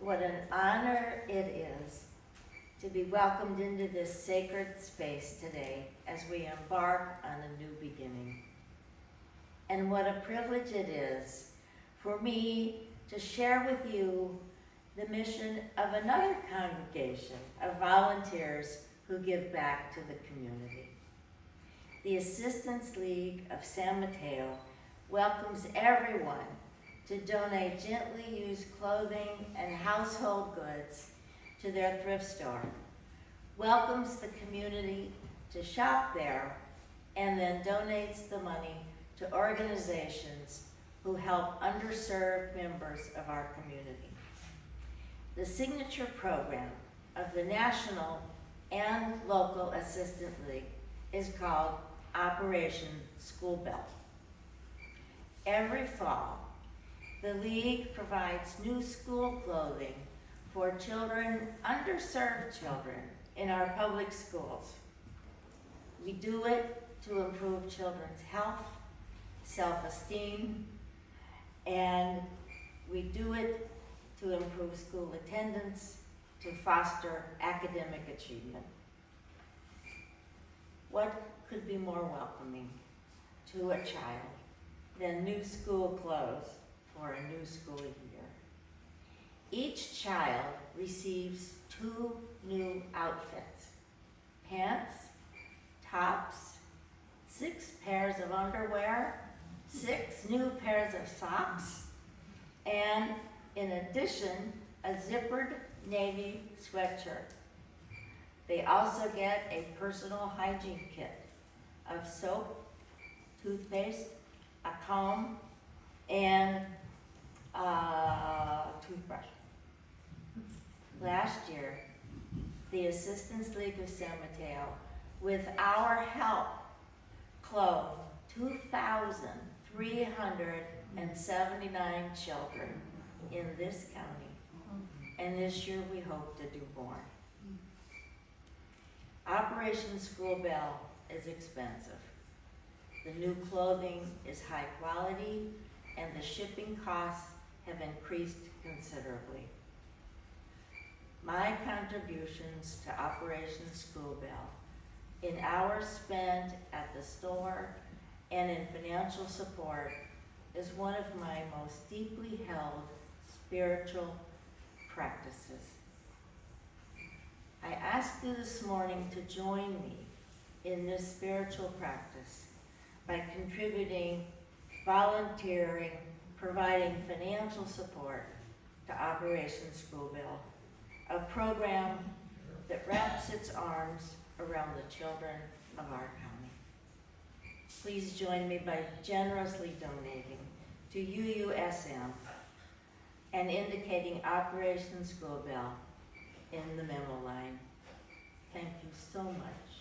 What an honor it is to be welcomed into this sacred space today as we embark on a new beginning. And what a privilege it is for me to share with you the mission of another congregation of volunteers who give back to the community. The Assistance League of San Mateo welcomes everyone to donate gently used clothing and household goods to their thrift store, welcomes the community to shop there, and then donates the money to organizations who help underserved members of our community. The signature program of the National and Local Assistance League is called Operation School Bell. Every fall, the League provides new school clothing for children, underserved children, in our public schools. We do it to improve children's health, self-esteem, and we do it to improve school attendance, to foster academic achievement. What could be more welcoming to a child than new school clothes for a new school year? Each child receives 2 new outfits: pants, tops, 6 pairs of underwear, 6 new pairs of socks, and in addition, a zippered navy sweatshirt. They also get a personal hygiene kit of soap, toothpaste, a comb, and a toothbrush. Last year, the Assistance League of San Mateo, with our help, clothed 2,379 children in this county, and this year we hope to do more. Operation School Bell is expensive. The new clothing is high quality, and the shipping costs have increased considerably. My contributions to Operation School Bell, in hours spent at the store and in financial support, is one of my most deeply held spiritual practices. I ask you this morning to join me in this spiritual practice by contributing, volunteering, providing financial support to Operation School Bell, a program that wraps its arms around the children of our county. Please join me by generously donating to UUSM and indicating Operation School Bell in the memo line. Thank you so much.